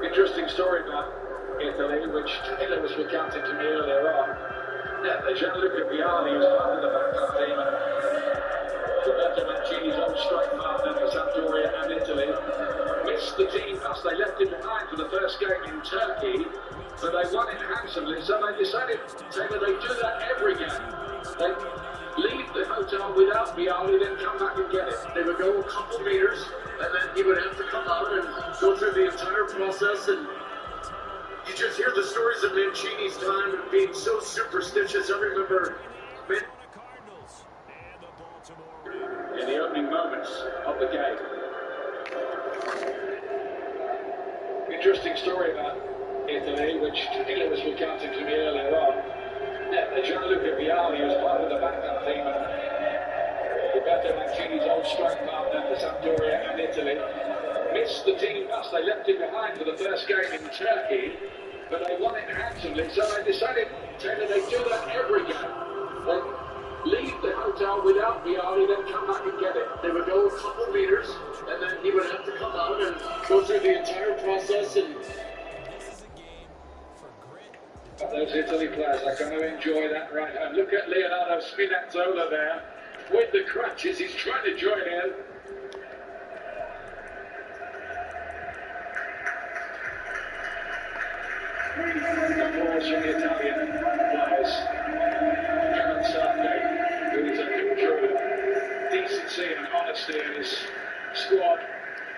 Interesting story about Italy, which Taylor was recounting to me earlier on. Yeah, Gianluca Vialli was part of the backup team, and Roberto Mancini's old strike partner for Sampdoria and Italy missed the team pass. They left it behind for the first game in Turkey, but they won it handsomely. So they decided, Taylor, they do that every game. They leave the hotel without Vialli, then come back and get it. They would go a couple meters, and then he would have to come out and go through the entire process. And you just hear the stories of Mancini's time and being so superstitious. I remember in the opening moments of the game. Interesting story about Italy, which Taylor was recounting to me earlier on. Yeah, Gianluca Vialli was part of the backup team, and Roberto Mancini's old strike partner for Sampdoria and Italy missed the team pass. They left it behind for the first game in Turkey, but they won it handsomely. So they decided, Taylor, they do that every game. They leave the hotel without Vialli, then come back and get it. They would go a couple meters, and then he would have to come out and go through the entire process. And those Italy players are going to enjoy that right home. Look at Leonardo Spinazzola there with the crutches. He's trying to join in. Applause from the Italian players. Kevin Southgate, who is a picture of decency and honesty in his squad,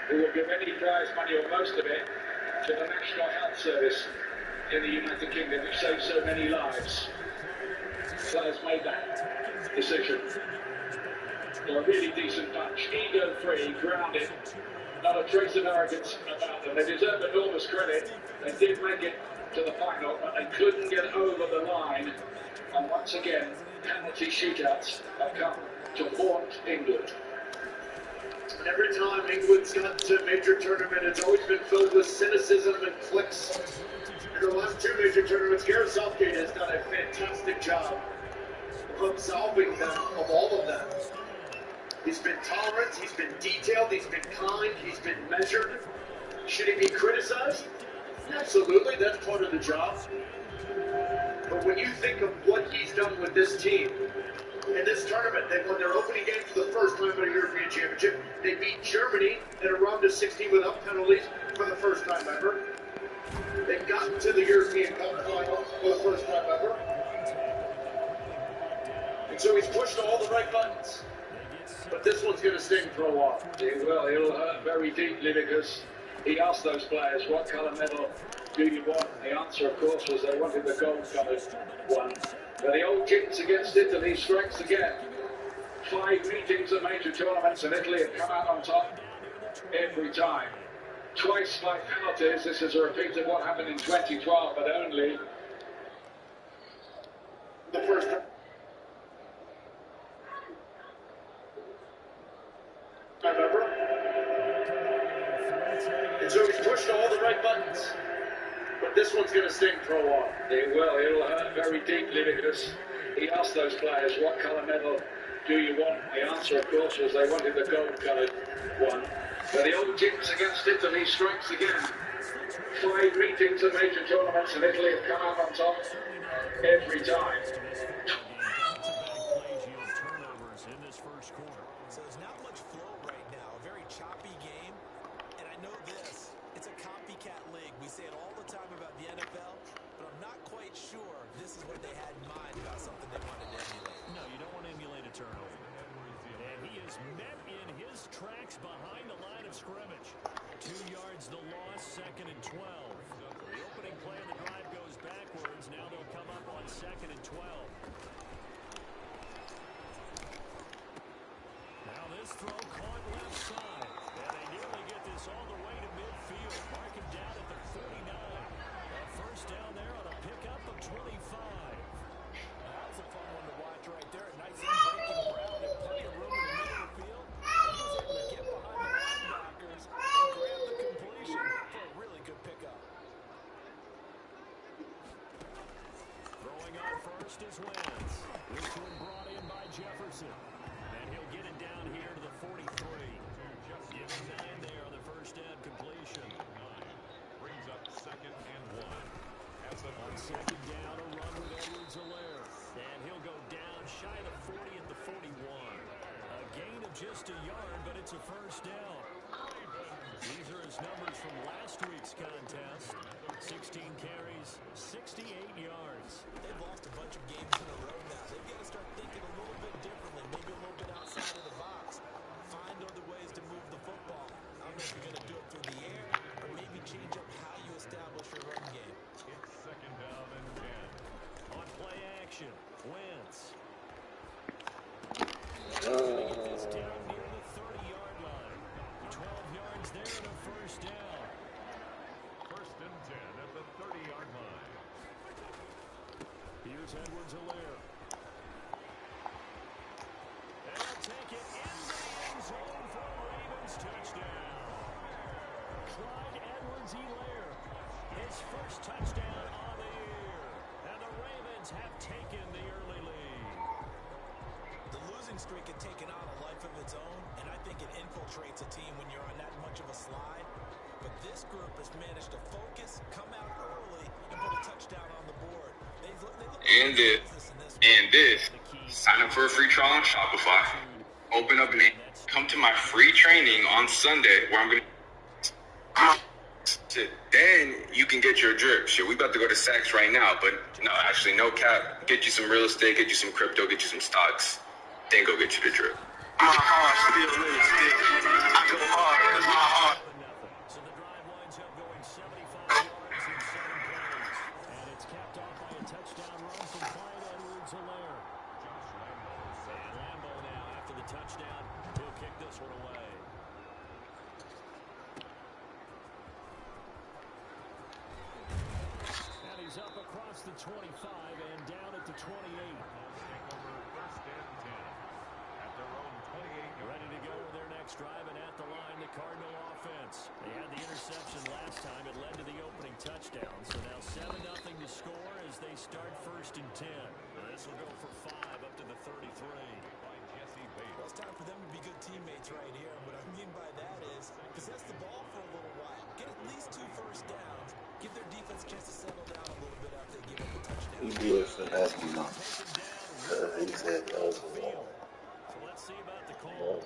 who will give any prize money or most of it to the National Health Service in the United Kingdom, which saves so many lives. Players made that decision. They're a really decent bunch, ego-free, grounded, not a trace of arrogance about them. They deserve enormous credit. They did make it to the final, but they couldn't get over the line. And once again, penalty shootouts have come to haunt England. And every time England's got to a major tournament, it's always been filled with cynicism and cliques. In the last two major tournaments, Gareth Southgate has done a fantastic job of absolving them of all of them. He's been tolerant, he's been detailed, he's been kind, he's been measured. Should he be criticized? Absolutely, that's part of the job. But when you think of what he's done with this team, in this tournament, they won their opening game for the first time at a European Championship. They beat Germany in a round of 16 without penalties for the first time ever. They've gotten to the European Cup final for the first time ever. And so he's pushed all the right buttons. But this one's going to sting for a while. It will. It'll hurt very deeply, because he asked those players, what colour medal do you want? The answer, of course, was they wanted the gold-coloured one. But the old jinx against Italy strikes again. 5 meetings at major tournaments, and Italy have come out on top every time. Twice by penalties. This is a repeat of what happened in 2012, but only the first time ever. And so he's pushed all the right buttons. But this one's going to sting for a while. It will. It'll hurt very deeply, because he asked those players, what colour medal do you want? The answer, of course, was they wanted the gold-coloured one. But the old jinx against Italy strikes again. 5 meetings at major tournaments, and Italy have come out on top every time. So there's not much flow right now. A very choppy game. And I know this. It's a copycat league. We say it all the time about the NFL, but I'm not quite sure this is what they had in mind about something they wanted to emulate. No, you don't want to emulate a turnover. And he is met in his tracks behind the line of scrimmage. 2 yards the loss, 2nd and 12. The opening play of the drive goes backwards. Now they'll come up on 2nd and 12. Now this throw caught left side. And they nearly get this all the way to midfield. Mark him down at the 49. A first down there on a pickup of 25. That was a fun one to watch right there. A nice breaking ground and plenty of room in the middle of the field. He was able to get behind the linebackers and grab the completion for a really good pickup. Throwing on first is Wentz. This one brought in by Jefferson. And he'll get it down here to the 43. Just give him 9 there on the first down completion. just a yard, but it's a first down. These are his numbers from last week's contest. 16 carries, 68 yards. They've lost a bunch of games in a row now. They've got to start thinking a little bit differently, maybe a little bit outside of the box. Find other ways to move the football. I don't know if you're going to do it through the air or maybe change up how you establish your run game. It's second down and 10. On play action, Wentz. Going to get this down near the 30-yard line. 12 yards there and a first down. First and 10 at the 30-yard line. Here's Edwards-Helaire. And they'll take it into the end zone for a Ravens touchdown. Clyde Edwards-Helaire, his first touchdown on the year. And the Ravens have taken the early lead. The losing streak had taken on a life of its own, and I think it infiltrates a team when you're on that much of a slide. But this group has managed to focus, come out early, and put a touchdown on the board. They look this. Sign up for a free trial on Shopify. Open up come to my free training on Sunday where I'm going to then you can get your drip. Shit, we about to go to Saks right now, but no, actually no cap. Get you some real estate, get you some crypto, get you some stocks, then go get you the drip. My heart still lives still. I go hard because my heart. So the drive winds up going 75 yards in 7 plays. And it's capped off by a touchdown run from Clyde Edwards-Helaire. And Lambo now after the touchdown. He'll kick this one away. And he's up across the 25 and down at the 28. First and 10 at their own 28. Ready to go with their next drive, and at the line, the Cardinal offense. They had the interception last time. It led to the opening touchdown. So now 7-0 to score as they start first and 10. This will go for 5 up to the 33. Well, it's time for them to be good teammates right here. What I mean by that is possess the ball for a little while. Get at least 2 first downs. Give their defense a chance to settle down a little bit after they give up a touchdown. He did finesse me on. He said that was So let's see about the call.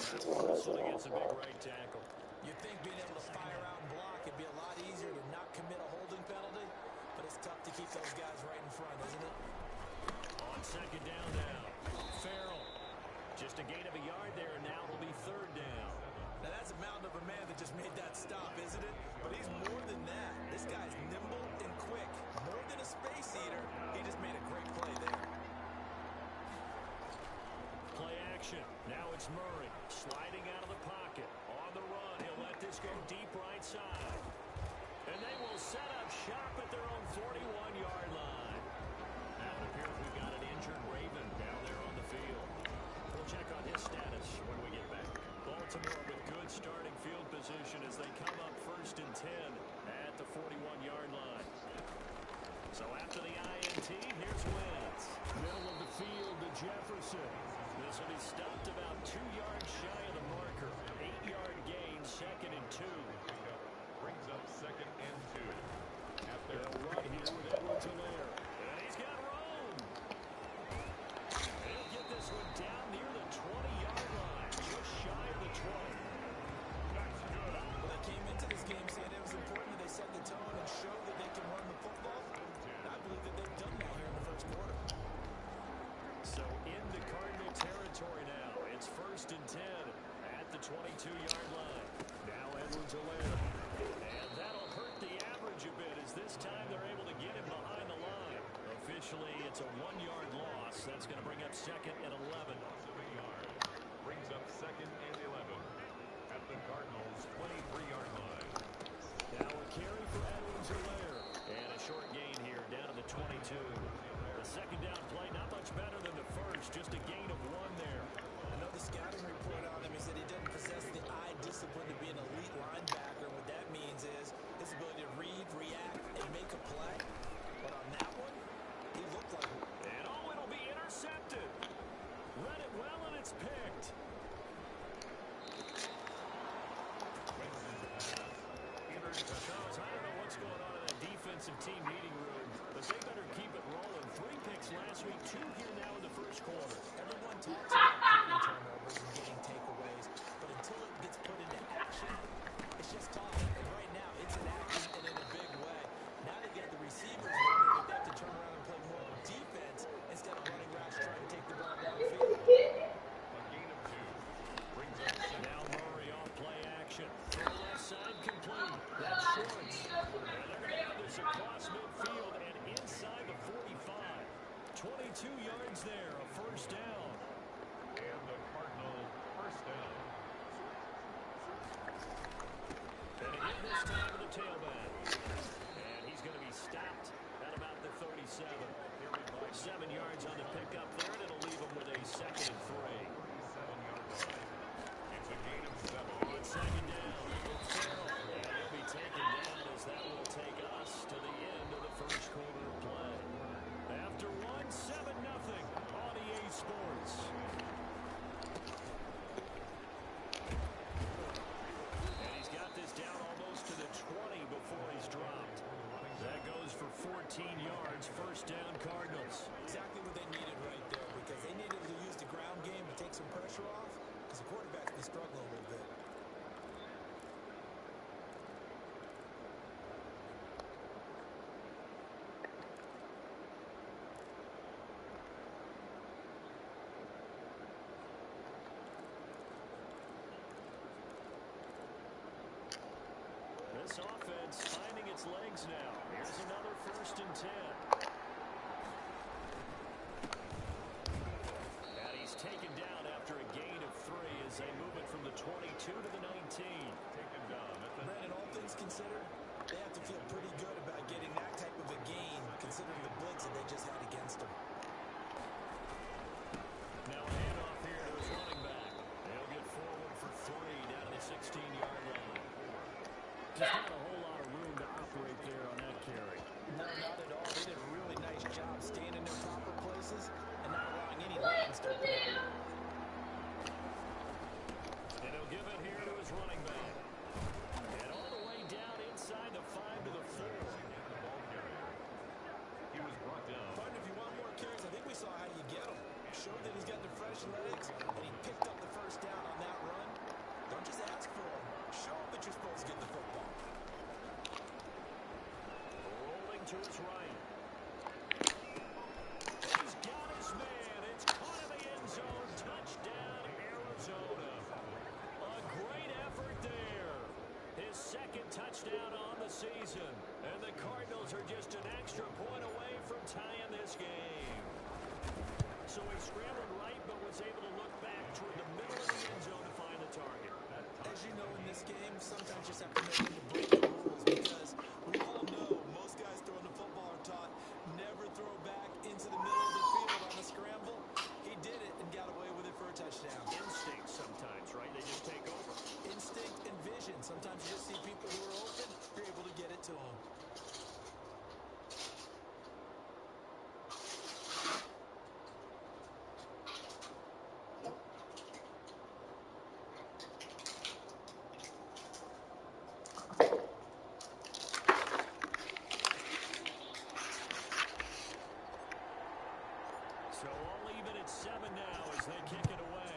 So he gets a big right tackle. You think being able to fire out and block would be a lot easier to not commit a holding penalty, but it's tough to keep those guys right in front, isn't it? On second down now, Farrell. Just a gain of a yard there, and now it'll be third down. Now that's a mountain of a man that just made that stop, isn't it? But he's more than that. This guy's nimble and quick. More than a space eater, he just made a great play there. Play action. Now it's Murray sliding out of the pocket. On the run, he'll let this go deep right side. And they will set up shop at their own 41-yard line. Now it appears we've got an injured Raven down there on the field. We'll check on his status when we get back. Baltimore with good starting field position as they come up first and 10 at the 41-yard line. So after the INT, here's Wentz. Middle of the field to Jefferson. This will be stopped about 2 yards shy of the marker. 8-yard gain, second and 2. Brings up second and 2. At their run here with Edwards-Helaire. And he's got room. He'll get this one down near the 20-yard line. Just shy of the 20. Well, they came into this game saying it was important that they set the tone and show that they can run the football. And I believe that they've done that here in the first quarter. So into Cardinal territory now. It's first and 10 at the 22-yard line. Now Edwards-Helaire. And that'll hurt the average a bit as this time they're able to get him behind the line. Officially, it's a 1-yard loss. That's going to bring up second and 11. Brings up second and 11 at the Cardinals' 23-yard line. Now a carry for Edwards-Helaire. And a short gain here down to the 22. The second down play, not much better than the first. Just a gain of 1 there. I know the scouting report on him is that he doesn't possess the eye discipline to be an elite linebacker. What that means is his ability to read, react, and make a play. But on that one, he looked like it. And it'll be intercepted. Read it well, and it's picked. Charles, I don't know what's going on in that defensive team meeting room, but they better keep it rolling. 3 picks last week, 2 here now in the first quarter. Everyone talks about creating turnovers and getting takeaways, but until it gets put into action, it's just talk. And right now, it's in action and in a big way. Now they've got the receivers wondering if they have to turn around and play more defense instead of running routes trying to take the ball downfield. A gain of 2. Brings up now Murray off play action. To the left side, complete. That's Schwartz. And they're going to have this across midfield and inside the 45. 22 yards there, a first down. And the Cardinals first down. And again this time to the tailback. And he's going to be stopped at about the 37. 7 yards on the pickup there, and it'll leave him with a 2nd and 3. 7-yard line. It's a gain of 7. On 2nd down, Farrell. And he'll be taken down as that will take us to the end of the first quarter of play. After 7-0 on EA Sports. And he's got this down almost to the 20 before he's dropped. That goes for 14 yards, first down Cardinals. Exactly what they needed right there, because they needed to use the ground game to take some pressure off, because the quarterback's been struggling a little bit. This offense finding its legs now. Here's another 1st and 10. And he's taken down after a gain of 3 as they move it from the 22 to the 19. Taken down. Brandon, all things considered, they have to feel pretty good about getting that type of a gain, considering the blitz that they just had against them. Now a handoff here to his running back. They'll get forward for 3 down to the 16-yard line. Just not a whole lot of room to operate there on that carry. No, not at all. They did a really nice job staying in their proper places and not allowing any lanes to open up. And he'll give it here to his running back. And all the way down inside the 5 to the 4. The ball carrier. He was brought down. Partner, if you want more carries, I think we saw how you get them. Showed that he's got the fresh legs, and he picked up the first down on that run. Don't just ask for them. Show them that you're supposed to get the football. Rolling to his right. He's got his man. It's caught in the end zone. Touchdown, Arizona. A great effort there. His 2nd touchdown on the season. And the Cardinals are just an extra point away from tying this game. So he scrambled right, but was able to look back toward the middle of the end zone to find the target. As you know, in this game, sometimes you just have to know when to break the rules, because we all know most guys throwing the football are taught never throw back into the middle of the field on a scramble. He did it and got away with it for a touchdown. Instinct sometimes, right? They just take over. Instinct and vision. Sometimes you just see people who are open, you're able to get it to them. So all even at 7 now as they kick it away.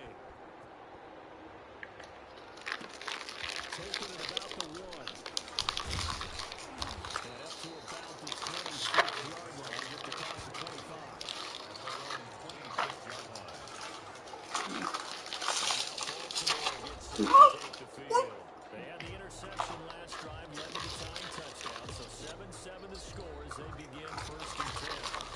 Taking it about the 1. And up to about the 26-yard line, just across the 25. And now Baltimore gets set to take the field. They had the interception last drive, led to the tying touchdown. So 7-7 the score as they begin 1st and 10.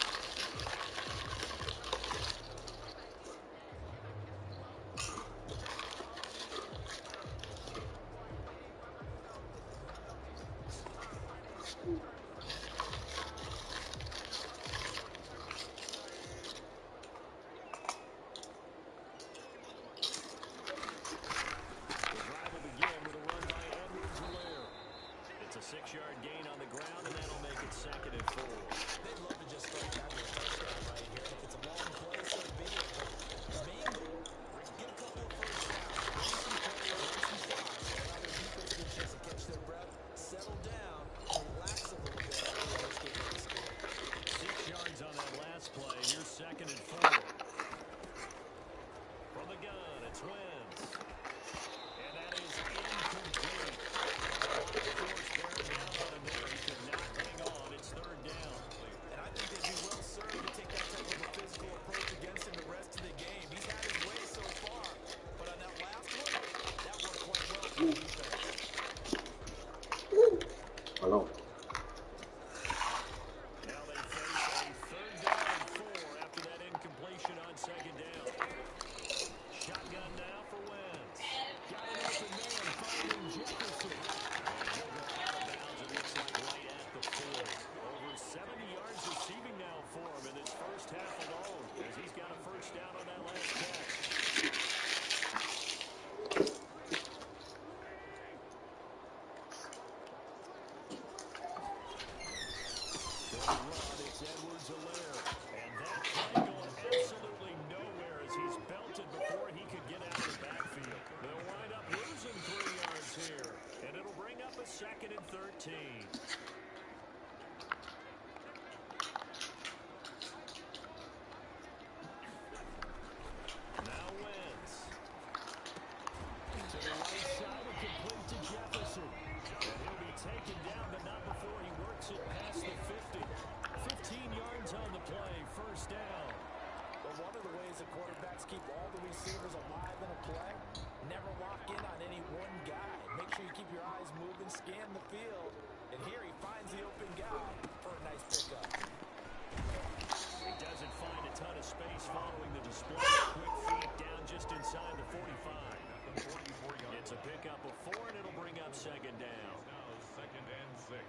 was belted before he could get out of the backfield. They'll wind up losing 3 yards here, and it'll bring up a 2nd and 13. Now wins. To the right side and complete to Jefferson. And he'll be taken down, but not before he works it past the 50. 15 yards on the play, first down. Well, one of the ways the quarterbacks keep all the receivers alive in a play, never lock in on any one guy. Make sure you keep your eyes moving, scan the field. And here he finds the open guy for a nice pickup. He doesn't find a ton of space following the display. Quick feet down just inside the 45. It's a pickup of 4, and it'll bring up 2nd down. Now 2nd and 6.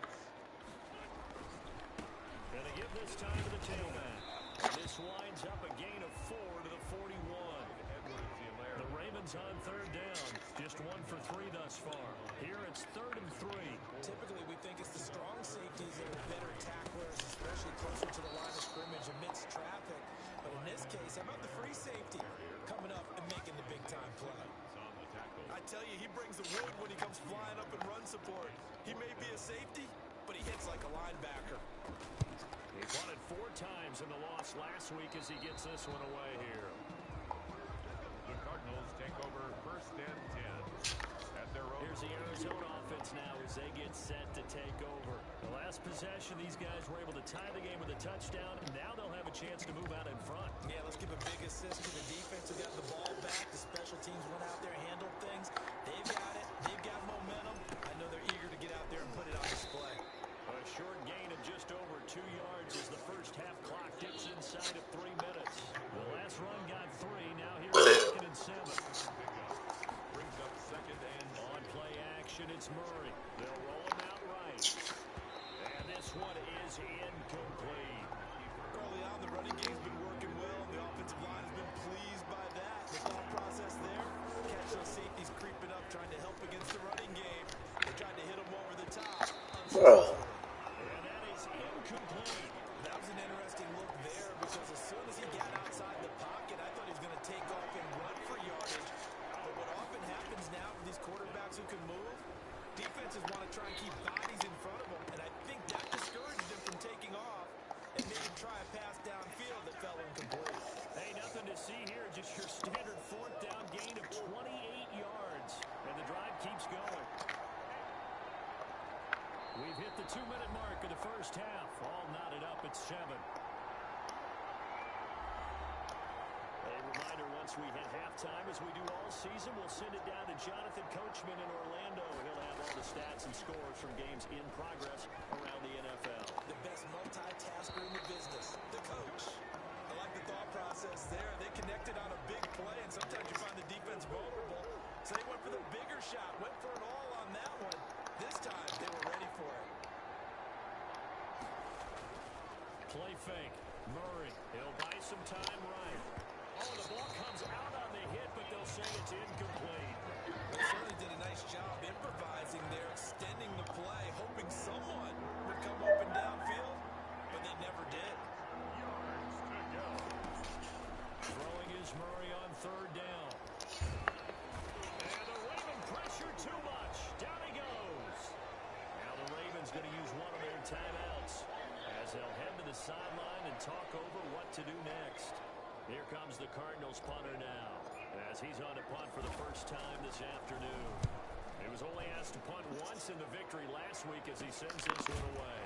And they give this time to the tailback. This winds up a gain of 4 to the 41. The Ravens on 3rd down. Just 1 for 3 thus far. Here it's 3rd and 3. Typically, we think it's the strong safeties that are better tacklers, especially closer to the line of scrimmage amidst traffic. But in this case, how about the free safety coming up and making the big-time play? I tell you, he brings the wood when he comes flying up in run support. He may be a safety, but he hits like a linebacker. He won it 4 times in the loss last week as he gets this one away here. The Cardinals take over 1st and 10 at their own. Here's the Arizona offense now as they get set to take over. The last possession, these guys were able to tie the game with a touchdown, and now they'll have a chance to move out in front. Yeah, let's give a big assist to the defense who got the ball back. The special teams went out there, handled things. They've got it. They've got momentum. I know they're eager to get out there and put it on display. A short gain of just over 2 yards as the first half clock dips inside of 3 minutes. The last run got 3. Now here's 2nd and 7. Brings up 2nd and on play action, it's Murray. They'll roll him out right. And this one is incomplete. Early on, the running game's been working well, and the offensive line has been pleased by that. The thought process there, catch those safeties creeping up, trying to help against the running game. They tried to hit them over the top. Bro. And that is incomplete. That was an interesting look there because as soon as he got outside the pocket, I thought he was going to take off and run for yardage. But what often happens now with these quarterbacks who can move, defenses want to try and keep bodies in front of them, and I think that discouraged him from taking off and made him try a pass downfield that fell incomplete. Hey, nothing to see here. Just your standard 4th down gain of 28 yards. And the drive keeps going. We've hit the 2-minute mark of the first half. All knotted up at 7. A reminder, once we hit halftime, as we do all season, we'll send it down to Jonathan Coachman in Orlando. He'll have all the stats and scores from games in progress around the NFL. The best multitasker in the business, the coach. I like the thought process there. They connected on a big play, and sometimes you find the defense vulnerable. So they went for the bigger shot, went for it all on that one. This time, they were ready for it. Play fake. Murray. He'll buy some time right. Oh, the ball comes out on the hit, but they'll say it's incomplete. They certainly did a nice job improvising there, extending the play, hoping someone would come open downfield, but they never did. yards to go. Throwing is Murray on 3rd down. And the Raven pressure too much. Down he goes. Now the Ravens going to use one of their timeouts as they'll head to the sideline and talk over what to do next. Here comes the Cardinals punter now as he's on to punt for the first time this afternoon. He was only asked to punt once in the victory last week as he sends this one away.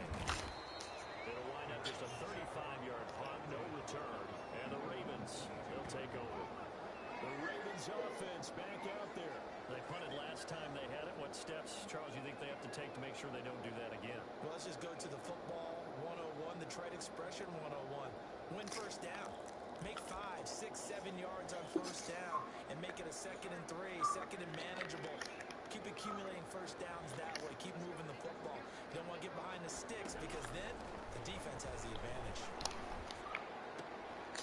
It'll wind up just a 35-yard punt, no return. And the Ravens, they'll take over. The Ravens offense back out there. They punted last time they had it. What steps, Charles, you think they have to take to make sure they don't do that again? Well, let's just go to the football 101, the trade expression 101. Win first down. Make 5, 6, 7 yards on first down and make it a 2nd and 3, 2nd and manageable. Keep accumulating first downs that way. Keep moving the football. You don't want to get behind the sticks because then the defense has the advantage.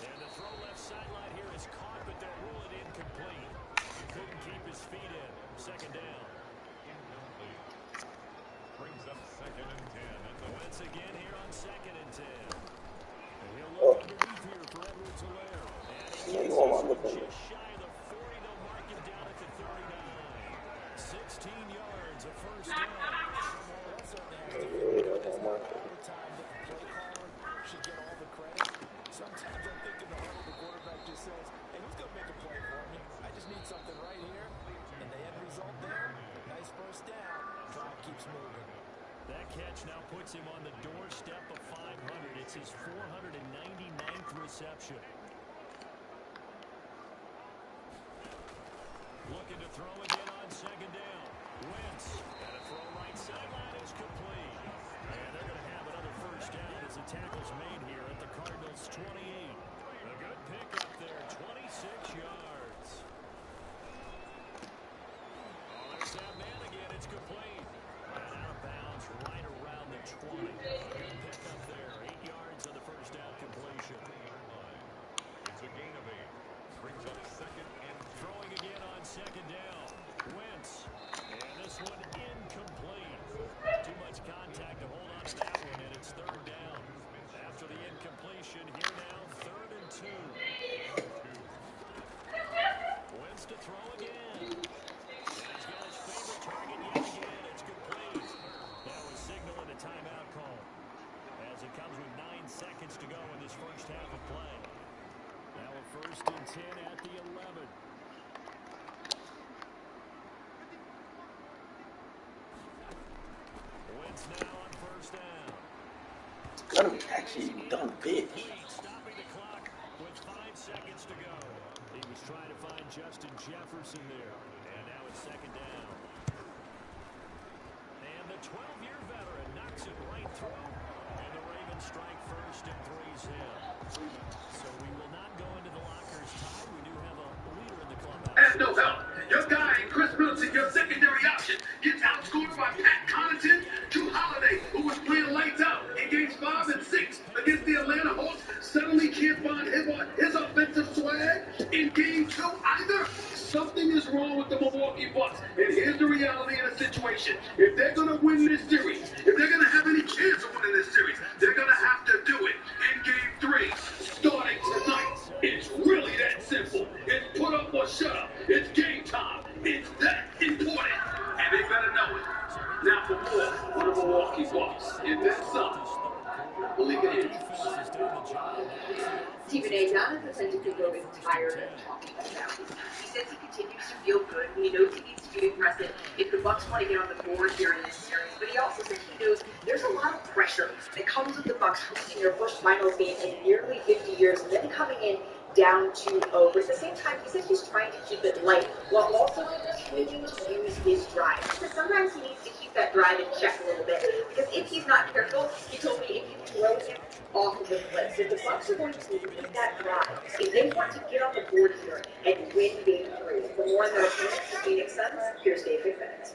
And the throw left sideline here is caught, but they'll rule it incomplete. He couldn't keep his feet in. 2nd down. Incomplete. Brings up 2nd and 10. Once again here on 2nd and 10. Oh, yeah, you want my looking. Just shy of the 40, they'll mark him down at the 39. 16 yards, a first down. That certainly has to feel Yeah, good. that's It's on my not all thing. the time that the play caller should get all the credit. Sometimes I think in the huddle, the quarterback just says, hey, who's going to make a play for me? I just need something right here. And the end result there, nice first down. Drive keeps moving. That catch now puts him on the doorstep of 500. It's his 499th reception. Looking to throw again on second down. Wentz. And a throw right sideline is complete. And they're going to have another first down as the tackle's made here at the Cardinals' 28. A good pickup there, 26 yards. Oh, there's that man again. It's complete. And out of bounds right around the 20. Good pickup there, 8 yards on the first down completion. It's a gain of 8. Brings up second and Throwing again on second down. Wentz. And this one incomplete. Too much contact to hold on to that one, and it's third down. After the incompletion, here now, 3rd and 2. Wentz to throw again. And he's got his favorite target yet again. It's complete. That was signaling a timeout call, as it comes with 9 seconds to go in this first half of play. Now a 1st and 10 at the 11. Wentz now on first down. Got him actually done big. Stopping the clock with 5 seconds to go. He was trying to find Justin Jefferson there. And now it's second down. And the 12-year veteran knocks it right through. And the Ravens strike first and three's him. So we will not go into the lockers tie. We do have a leader in the clubhouse. And no help. Your guy, Chris Middleton, your secondary option, gets outscored by Pat Connaughton. Drew Holiday, who was playing lights out in games 5 and 6 against the Atlanta Hawks, suddenly can't find his offensive swag in game 2 either. Something is wrong with the Milwaukee Bucks. And here's the reality of the situation. If they're going to win this series, if they're going to have any chance of winning this series, they're going to have to do it in game 3, starting tonight. It's really that simple. It's put up or shut up. It's game time. It's that important. And they better know it. Now for more on the Milwaukee Bucks. If that's something, believe it is. Stephen A. Jonathan says he could grow tired of talking about it. He says he continues to feel good. He knows he needs to be aggressive if the Bucks want to get on the board here in this series. But he also says he knows there's a lot of pressure that comes with the Bucks hosting their first finals game in nearly 50 years and then coming in down 2-0. But at the same time, he says he's trying to keep it light while also continuing to use his drive. Because sometimes he needs to keep that drive in check a little bit. Because if he's not careful, he told me if he throws him off of the cliffs. If the Bucks are going to lead that drive, if they want to get on the board here and win game 3, for more on their opponents, the Phoenix Suns, here's David Bennett.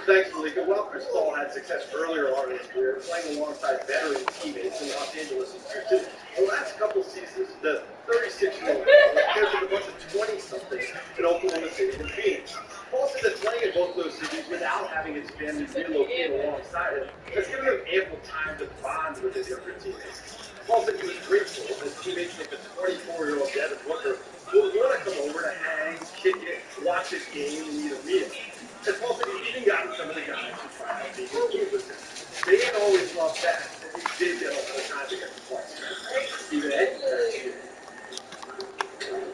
Thanks, Malika. Well, Chris Paul had success earlier on in his career, playing alongside veteran teammates in Los Angeles and Houston. The last couple seasons, the 36-year-old pairs with a bunch of 20-somethings in Oklahoma City and Phoenix. Paul said that playing in both those cities without having his family relocate alongside him has given him ample time to bond with his younger teammates. Paul said he was grateful that his teammates think the 24-year-old Devin Booker would want to come over to hang, kick it, watch his game, and eat a meal. And Paul said he's even gotten some of the guys who tried out being his game with him. They ain't always loved that, but he did get a lot of time to get the play. Stephen A.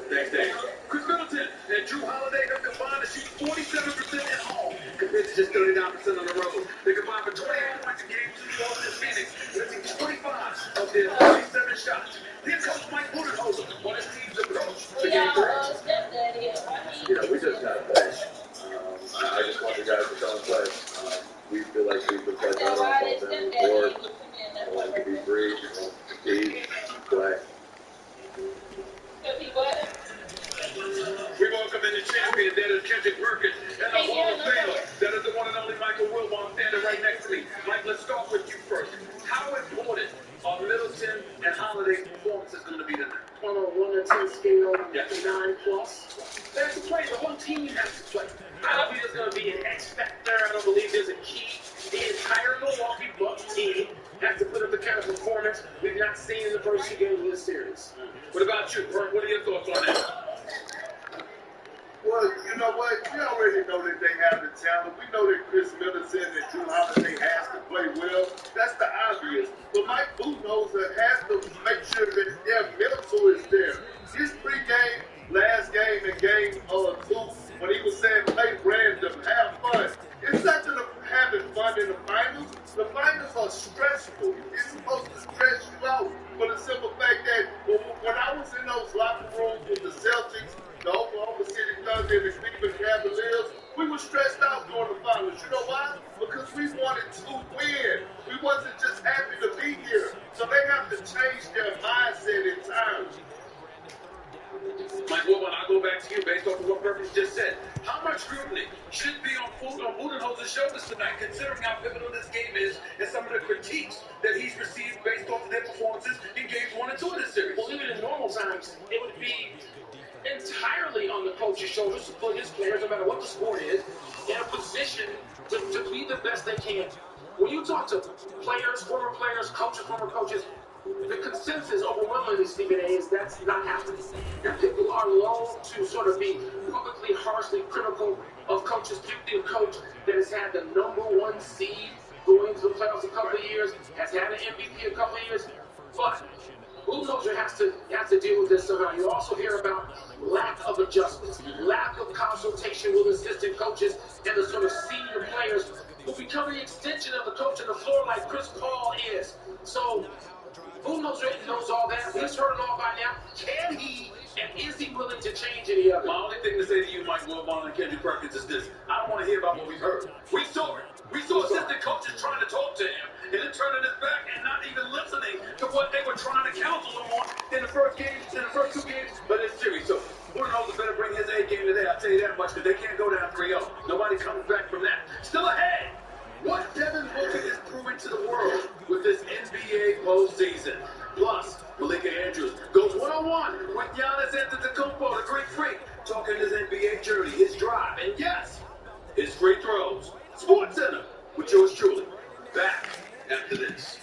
Thanks, Dave. Chris Middleton and Drew Holiday have combined to shoot 47% at home compared to just 39% on the road. They combined for 28 points in game 2 loss in Phoenix, missing 25 of their 37 shots. Here's Coach Mike Budenholzer on his team's approach to game 3. We just got to play. I just want the guys to come and play. We feel like we've been playing out on both ends of the board. I want to be free, engage, play. We welcome in the champion, that is Kendrick Perkins, and the Hall of Famer, that is the one and only Michael Wilbon, standing right next to me. Mike, let's start with you first. How important are Middleton and Holiday's performances going to be tonight? On a 1 to 10 scale, 9+. They have to play. The whole team has to play. I don't think there's going to be an X factor. I don't believe there's a key. The entire Milwaukee Bucks team has to put up the kind of performance we've not seen in the series. What about you, Bert? What are your thoughts on that? Well, you know what? We already know that they have the talent. We know that Chris Middleton and Drew Holiday has to play well. That's the obvious. But Mike Budenholzer has to make sure that their mental is there. His pregame, last game, and game 2, when he was saying play random, have fun. It's not to having fun in the finals. The finals are stressful. It's supposed to stress you out for the simple fact that when I was in those locker rooms with the Celtics, the Oklahoma City Thunder, and the Cleveland Cavaliers, we were stressed out during the finals. You know why? Because we wanted to win. We wasn't just happy to be here. So they have to change their mindset in times. Mike Wilbon, I'll go back to you based off of what Purpose just said. How much scrutiny should be on Budenholzer's shoulders tonight, considering how pivotal this game is and some of the critiques that he's received based off of their performances in games 1 and 2 of this series? Well, even in normal times, it would be entirely on the coach's shoulders to put his players, no matter what the sport is, in a position to be the best they can. When you talk to players, former players, coaches, former coaches, the consensus overwhelmingly, Stephen A., is that's not happening. And people are loath to sort of be publicly, harshly critical of coaches, particularly a coach that has had the #1 seed going into the playoffs a couple of years, has had an MVP a couple of years, but Budenholzer has to deal with this somehow. You also hear about lack of adjustments, lack of consultation with assistant coaches and the sort of senior players who become the extension of the coach on the floor like Chris Paul is. So Budenholzer knows all that. He's heard it all by now. Can he and is he willing to change any of it? My only thing to say to you, Mike Wilbon and Kendrick Perkins, is this. I don't want to hear about what we've heard. We saw it. We saw assistant coaches trying to talk to him and then turning his back and not even listening to what they were trying to counsel him on in the first 2 games of this series. So Budenholzer better bring his A game today. I'll tell you that much, because they can't go down 3-0. Nobody comes back from that. Still ahead. What Devin Booker is proving to the world with this NBA postseason. Plus, Malika Andrews goes one-on-one with Giannis Antetokounmpo, the Greek freak, talking his NBA journey, his drive, and yes, his free throws. Sports Center with yours truly. Back after this.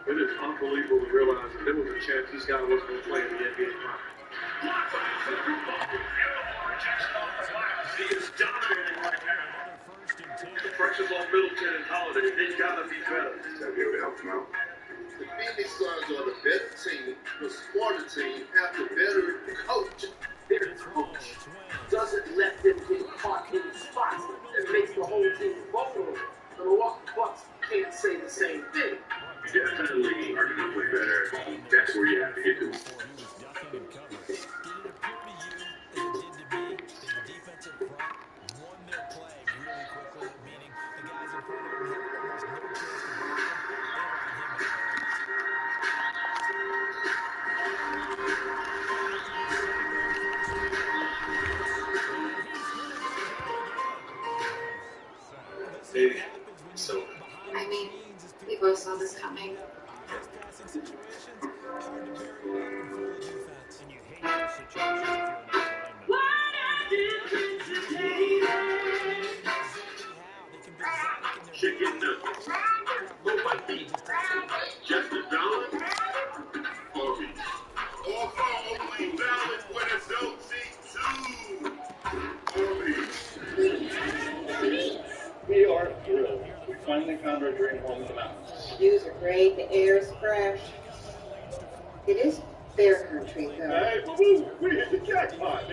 It is unbelievable to realize that there was a chance this guy wasn't going to play in the NBA Finals. He is dominating right now. The pressures on Middleton and Holiday, they gotta be better. That'll be able to help him out. The Phoenix Suns are the better team, the smarter team, have the better coach. Their coach doesn't let them get caught in spots that makes the whole team vulnerable. The Milwaukee Bucks can't say the same thing. Definitely are going to play better. That's where you have to get to. Hey, so I mean, we both saw this coming. Chicken nuggets. Look like beef. Just a dollar. Arby's. Also only valid when adults eat too. Arby's. We are thrilled. We finally found our dream home in the mountains. Views are great, the air is fresh. It is bear country, though. Hey, woo-woo, we hit the jackpot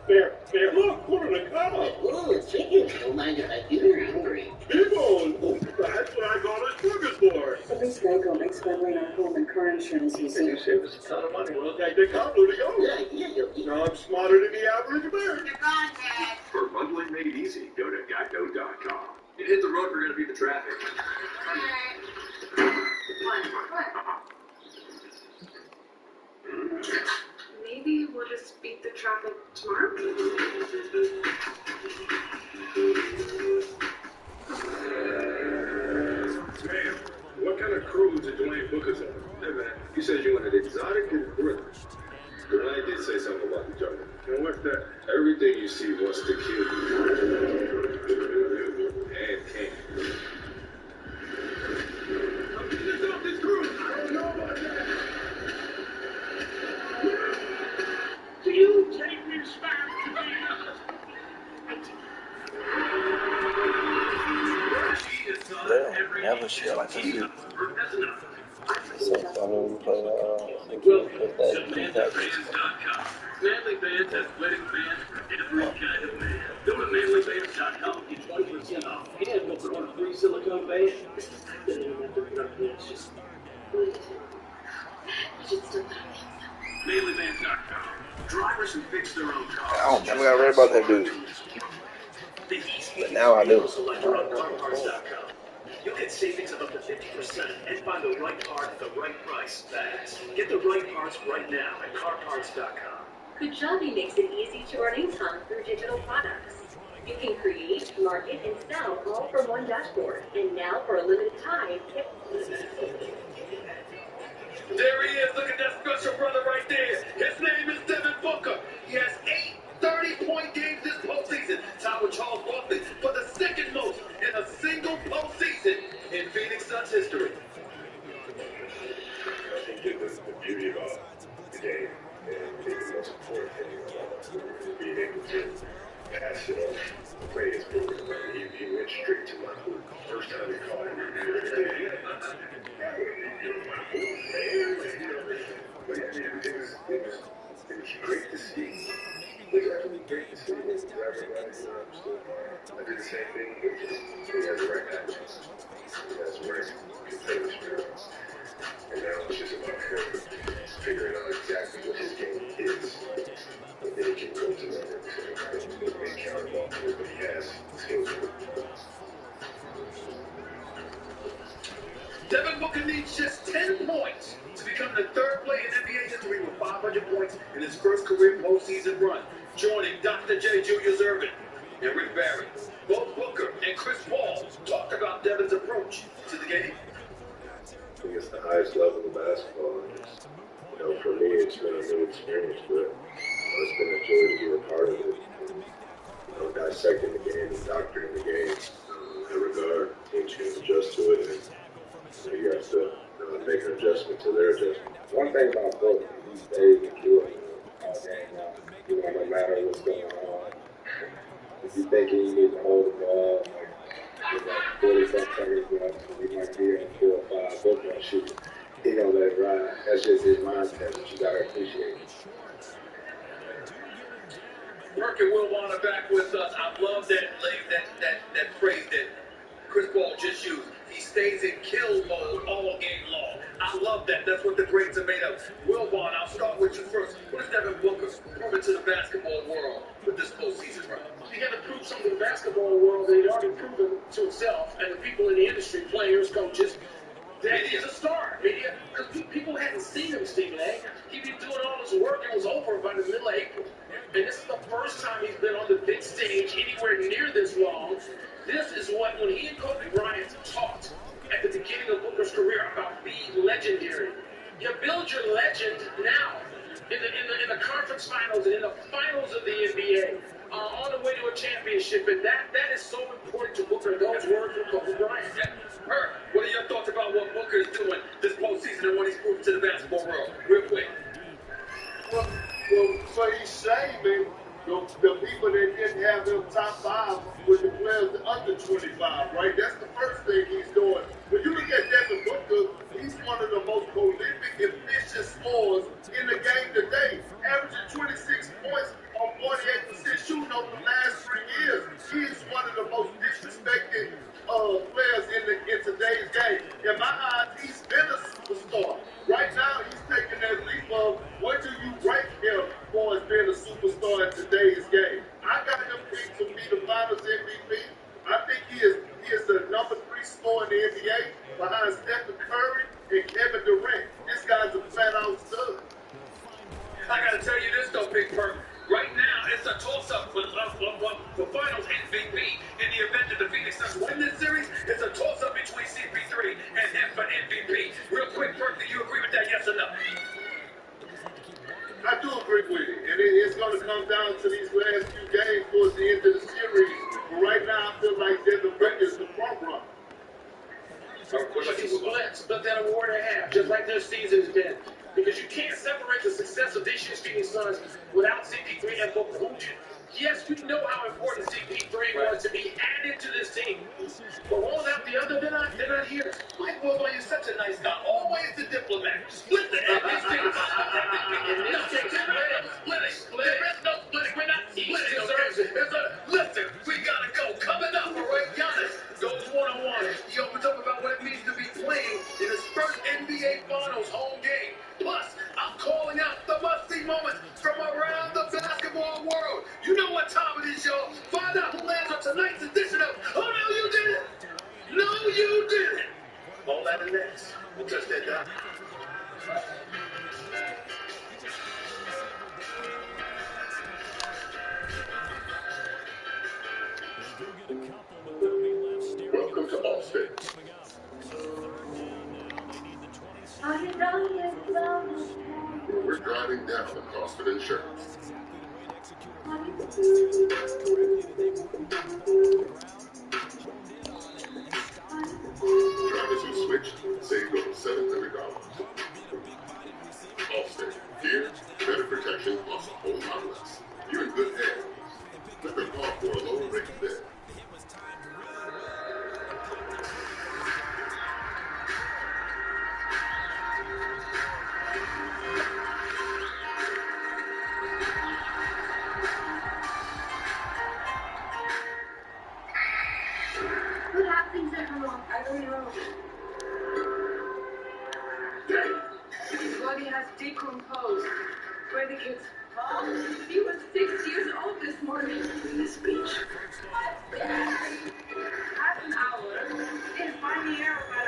there. Bear, look, what are the colors? Oh, chicken. Don't mind if I do. You're hungry. People, that's what I call a smorgasbord. At least Geico makes bundling our home and car insurance easy. You save us a ton of money. We'll take the combo to go. Good idea, Yogi. No, I'm smarter than the average American. You're gone, Dad. For bundling made easy, go to geico.com. you hit the road, we're gonna beat the traffic. Maybe we'll just beat the traffic tomorrow? Man, what kind of cruise did Dwayne book us on? Hey man, you said you wanted exotic and British. Dwayne did say something about the jungle. And what's that? Everything you see wants to kill you. And can't. This cruise! I don't know about that. push here like this. So when we play the Manlyfans.com. Manly fans has wedding fans for every kind of man. Go to manlyfans.com and get 20% off. And we'll put on a free silicone band. Manlyfans.com. Drivers who fix their own cars. I don't think I read about that dude. But now I do. Selector on carparts.com. You'll get savings of up to 50% and find the right part at the right price fast. Get the right parts right now at carparts.com. Kajabi makes it easy to earn income through digital products. You can create, market, and sell all from one dashboard. And now, for a limited time, There he is. Look at that special brother right there. His name is Devin Booker. He has 8 30-point games this postseason, tied with Charles Barkley for the second most in a single postseason in Phoenix Suns history. I think the beauty about the game and maybe the most important thing about being able to pass it off, play his program. He went straight to my hoop. First time he caught him, but it was great to see. It was actually great to see him. I did the same thing. He has the right actions. He has the right competitive spirit. And now it's just about him figuring out exactly what his game is. And then he can go to that and make counterball to it, but he has skills. Devin Booker needs just 10 points to become the third player in NBA history with 500 points in his first career postseason run, joining Dr. J. Julius Erving and Rick Barry. Both Booker and Chris Paul talked about Devin's approach to the game. I think it's the highest level of basketball. For me, it's been a new experience, but it's been a joy to be a part of it. Dissecting the game and doctoring the game in that regard. Teams can adjust to it, and you have to make an adjustment to their adjustment. One thing about Booker, he stays and do it all game long. No matter what's going on. If you think he needs to hold the ball, like 40-some seconds left, he might be in 4 or 5 football shoot. He gonna let it ride. That's just his mindset that you gotta appreciate. Burke and Wilbon are back with us. I love that phrase that Chris Paul just used. He stays in kill mode all game long. I love that. That's what the greats are made of. Wilbon, I'll start with you first. What is Devin Booker proving to the basketball world with this postseason run? He had to prove something to the basketball world that he'd already proven to himself and the people in the industry, players, coaches, that he's a star. Because people hadn't seen him, Stephen A. He'd been doing all his work. It was over by the middle of April. And this is the first time he's been on the big stage anywhere near this long. This is what, when he and Kobe Bryant talked at the beginning of Booker's career about being legendary, you build your legend now in the conference finals and in the finals of the NBA, on the way to a championship. And that is so important to Booker. Those words from Kobe Bryant. Herb, what are your thoughts about what Booker is doing this postseason and what he's proved to the basketball world? Real quick. Well, so he's saving the people that didn't have them top 5 with the players under 25, right? That's the first thing he's doing. When you look at Devin Booker, he's one of the most prolific, efficient scorers in the game today, averaging 26 points on 48% shooting over the last 3 years. He is one of the most disrespected players in today's game. In my eyes, he's been a superstar. Right now, he's taking that leap of what do you rank him for as being a superstar in today's game. I got him picked to be the Finals MVP. I think he is the number 3 scorer in the NBA behind Stephen Curry and Kevin Durant. This guy's a flat-out stud. I gotta tell you this though, Big Perk. Right now, it's a toss-up for Finals MVP. In the event that the Phoenix Suns win this series, it's a toss-up between CP3 and him for MVP. Real quick, Perk, do you agree with that, yes or no? I do agree with it. And it's going to come down to these last few games towards the end of the series. But right now, I feel like Devin Booker is the front runner. Split that award in half, just like their season's been. Because you can't separate the success of this year's Phoenix Suns without CP3 and Booker. Yes, we know how important CP3 was to be added to this team. But one without the other, they're not here. Mike Wilbur, you're such a nice guy. Always the diplomat. Split the MVP. In this case, Split it. No, split it. We're not splitting, sir. Listen, we gotta go. Coming up, all right? Giannis goes one-on-one. He opens up about what it means to be playing in his first NBA Finals home game. Plus, I'm calling out the must-see moments from around the basketball world. You know what time it is, y'all. Find out who lands on tonight's edition of Oh, No, You Didn't. No, you didn't. All that and next. We'll touch that down. Welcome to Allstate. We're driving down the cost of insurance. Drivers who switch save over $700. Allstate. Here, better protection costs a whole lot less. You're in good hands. Let them call for a lower rate today. What happens everyone? I don't know. His body has decomposed. Where the kids? He was 6 years old this morning. In this beach. Half an hour. In funny air, but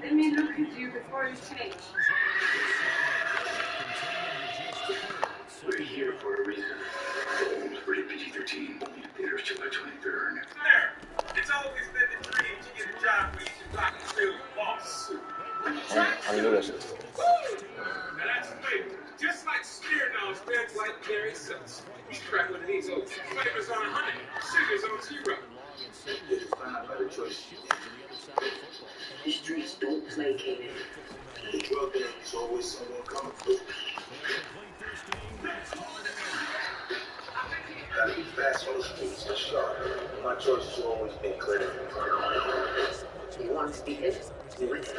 let me look at you before you change. We're here for a reason. Rated PG-13. Theaters July 23rd. there. It's always been the dream to get a job where you can rock and feel the boss. I knew that shit. Now that's flavor. Just like Smirnoff's Red White Berry Sauce. We crack one of these old flavors on 100, sugars on 0. Just find a better choice. These streets don't placate him. The drug game is always someone coming through. Gotta be fast on the streets for sure. My choice has always been clear. You want to speak it? Do it.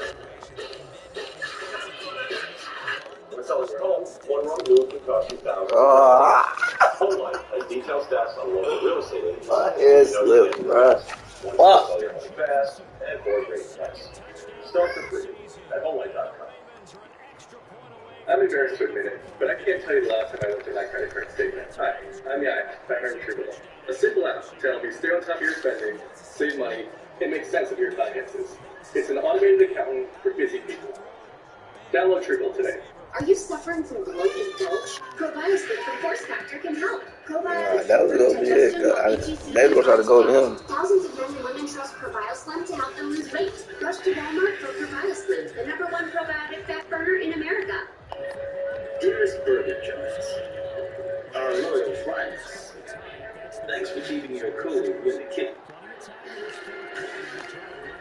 When selling your home, one wrong move can cost you thousands. Home Life has detailed stats on local real estate agents. My head slipped, bruh. Fuck. Sell your home fast and for a great price. Start for free at homelife.com. I'm embarrassed to admit it, but I can't tell you the last time I looked at my credit card statement. Hi, I'm Yai, founder of Truebill. A simple app to help you stay on top of your spending, save money, and make sense of your finances. It's an automated accountant for busy people. Download Truebill today. Are you suffering from bloat and bulge? Probiotic from Force Factor can help. Probiotic That was gonna be it. They were gonna try to go to him. Thousands of men and women trust ProbioSlim to help them lose weight. Rush to Walmart for ProbioSlim, the #1 probiotic fat burner in America. Dearest Burger Joints, our loyal clients, thanks for keeping your cool with the kid.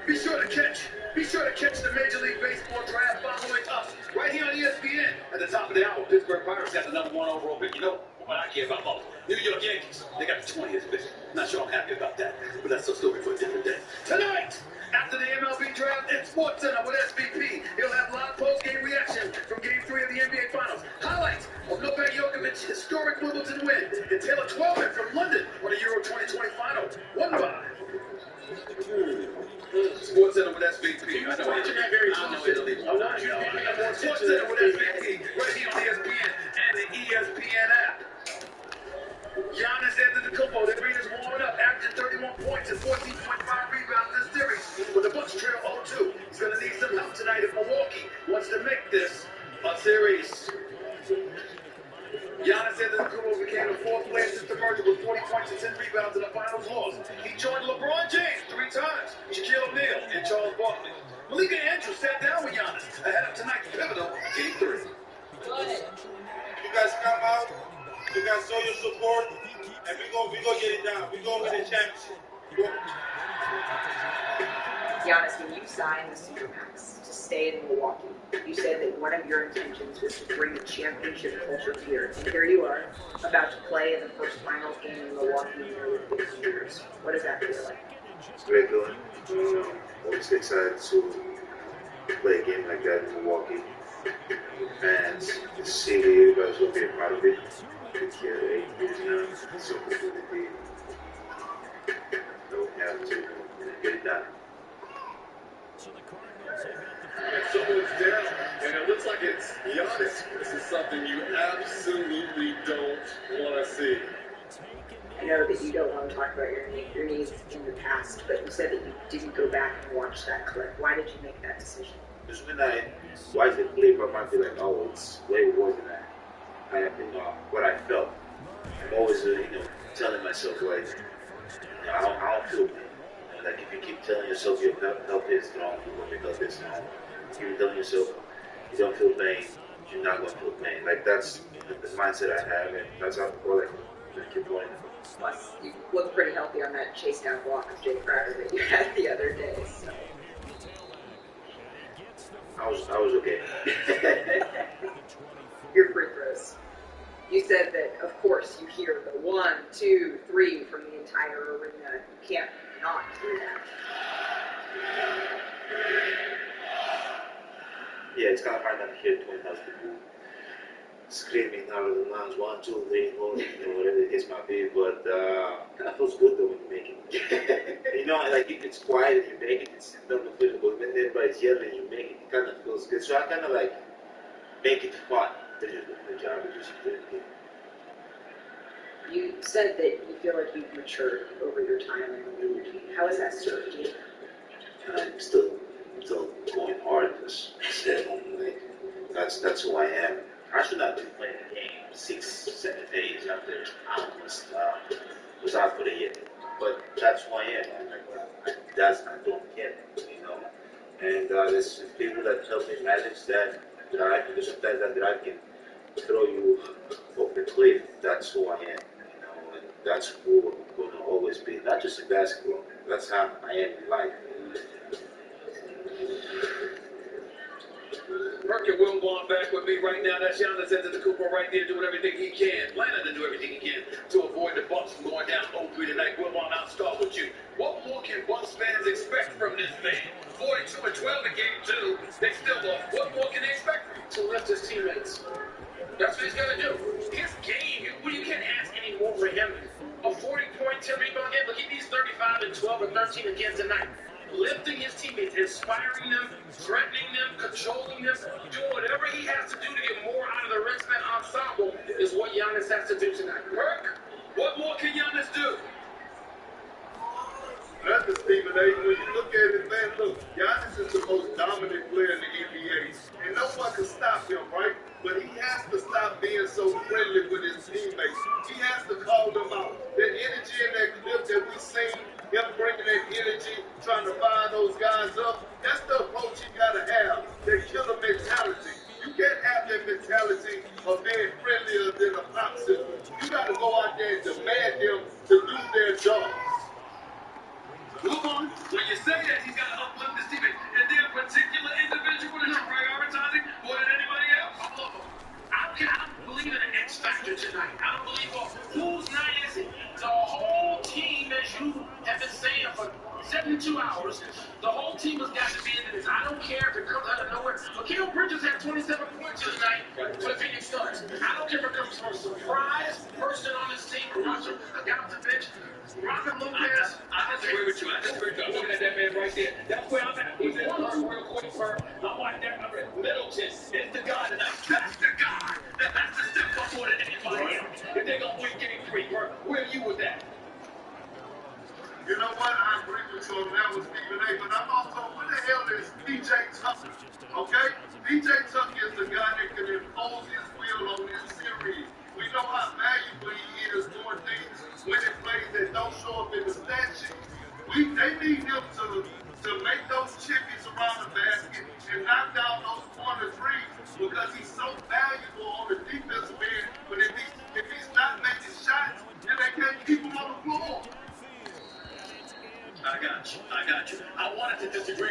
Be sure to catch the Major League Baseball draft following us right here on ESPN. At the top of the hour, Pittsburgh Pirates got the #1 overall pick. You know what I care about most? New York Yankees. They got the 20th pick. Not sure I'm happy about that, but that's a story for a different day. Tonight, after the MLB draft in SportsCenter with SVP, he'll have live post-game reaction from Game 3 of the NBA Finals. Highlights of Novak Djokovic's historic Wimbledon win, and Taylor Twellman from London on the Euro 2020 Final. Won by SportsCenter with SVP. I know Italy. SportsCenter with SVP right here on ESPN and the ESPN app. Giannis Antetokounmpo, the Green is warming up, averaging 31 points and 14.5 rebounds this series. With the Bucks trail 0-2, he's going to need some help tonight if Milwaukee wants to make this a series. Giannis Antetokounmpo became the 4th player since the merger with 40 points and 10 rebounds in the finals loss. He joined LeBron James 3 times, Shaquille O'Neal, and Charles Barkley. Malika Andrews sat down with Giannis ahead of tonight's pivotal Game 3. You guys come out, you guys show your support, and we gonna get it done. We gonna win the championship. Giannis, when you signed the Supermax to stay in Milwaukee, you said that one of your intentions was to bring the championship culture here. And here you are, about to play in the first finals game in Milwaukee in nearly 50 years. What does that feel like? Great feeling. Obviously excited to play a game like that in Milwaukee. The fans, the city, everybody's going to be a part of it. Been here 8 years now. It's an opportunity. So we have to get it done. And someone's down, and it looks like it's Giannis. This is something you absolutely don't want to see. I know that you don't want to talk about your needs in the past, but you said that you didn't go back and watch that clip. Why did you make that decision? Because when I watch the clip, I might be like, oh, it's way worse than that. I have been what I felt. I'm always, telling myself, like, I don't feel pain. Like, if you keep telling yourself your health is strong, your health is strong, keep telling yourself you don't feel pain, you're not going to feel pain. Like, that's the mindset I have, and that's how I keep going. Plus, you look pretty healthy on that chase down block of Jay Crowder that you had the other day. So. I was okay. Your free throws. You said that, of course, you hear the 1, 2, 3 from the entire arena. You can't not hear that. Yeah, it's kind of hard not to hear 20,000 people screaming out of the lungs, 1, 2, 3, 4, whatever the case might be. But it kind of feels good though when you make it. Like if it's quiet and you make it, it's not feel good. When everybody's yelling and you make it, it kind of feels good. So I kind of like make it fun. The job is just doing it. You said that you feel like you've matured over your time in the league. How has that served you? I'm still going hard. Because that's who I am. I should not be playing the game 6, 7 days after I almost was out for the year. But that's who I am. I don't get it, And there's people that help me manage that drive. Because sometimes that drive can throw you off the cliff. That's who I am, and that's who I'm going to always be. Not just in basketball. That's how I am in life. Perk and Wilbon back with me right now. That's Giannis Antetokounmpo right there doing everything he can, planning to do everything he can to avoid the Bucks from going down 0-3 tonight. Wilbon, I'll start with you. What more can Bucks fans expect from this man? 42-12 in Game 2. They still lost. What more can they expect from him? To lift his teammates. That's what he's got to do. His game, you can't ask any more for him. A 40-point, 10-rebound game. Look, he needs 35 and 12 and 13 again tonight. Lifting his teammates, inspiring them, threatening them, controlling them, doing whatever he has to do to get more out of the Red-Man ensemble is what Giannis has to do tonight. Perk, what more can Giannis do? That's the Stephen A. When you look at it, man, look, Giannis is the most dominant player in the NBA, and no one can stop him, right? But he has to stop being so friendly with his teammates. He has to call them out. That energy in that clip that we seen, him bringing that energy, trying to fire those guys up, that's the approach you got to have, that killer mentality. You can't have that mentality of being friendlier than a pop system. You got to go out there and demand them to do their jobs. Move on. When you say that, he's got to uplift his teammate. Is there a particular individual that he's prioritizing more than anybody else? I don't believe in an X factor tonight. I don't believe, whose night is it? The whole team, as you have been saying for 72 hours, the whole team has got to be into this. I don't care if it comes out of nowhere. Mikal Bridges had 27 points tonight for the Phoenix Suns. I don't care if it comes from a surprise person on this team, or watch a guy off the bench. Robin Lopez, I disagree with you. I'm looking at that man right there. That's where I'm at. He's in real quick for. I'm like that. Middleton is the guy tonight. That's the guy. That's the step up more than anybody else. If they're going to win Game 3, where are you with that? You know what? I agree with you on that with Stephen A. But I'm also, what the hell is DJ Tucker? Okay? DJ Tucker is the guy that can impose his will on this series. We know how valuable he is doing things when it plays that don't show up in the stat sheet. They need him to make those chippies around the basket and knock down those corner threes because he's so valuable on the defensive end. But if he's not making shots, then they can't keep him on the floor. I got you. I wanted to disagree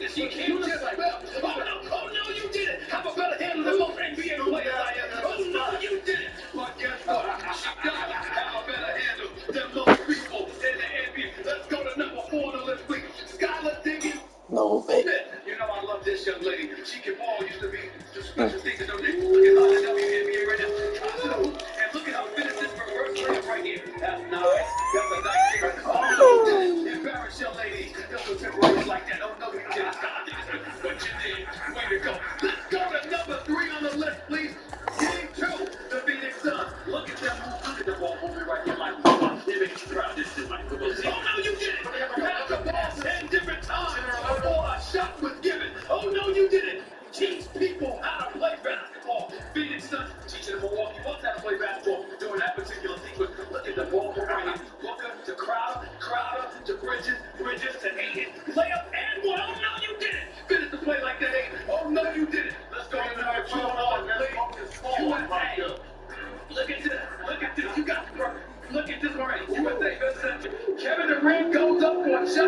this. You can't just oh no, you did it. Have a better handle than most NBA players I am. Oh no, you did it. But guess what? She does have a better handle than most people in the NBA. Let's go to number 4 on the list, please. Skylar Diggins. No, baby. You know I love this young lady. She can ball. Used to be the special things that don't need. Look at her in the WNBA right now. Tries to the hoop. And look at how finished this reverse layup right here. That's nice. That's a nice thing. Oh, no. Embarrass your ladies. Don't contemporaries like that. Oh, no, you didn't. But you did. Way to go. Let's go to number 3 on the list, please. Game 2, the Phoenix Suns. Look at them. Look at the ball moving right here like they make you proud. This is like football. Oh, no, you didn't. Pass the ball 10 different times before a shot was given. Oh, no, you didn't. Teach people how to play basketball. Phoenix Suns teaching the Milwaukee Bucks how to play basketball during that particular sequence. Look at the ball right here. Booker to Crowder, Crowder to Bridges, Bridges to Aiton. Play up and one. Oh, no, you didn't. Finish the play like that, Aiton. Oh, no, you didn't. Let's go to number 2 on the list. USA. Look at this. Look at this. You got the Look at this already. USA. Kevin Durant goes up for a shot.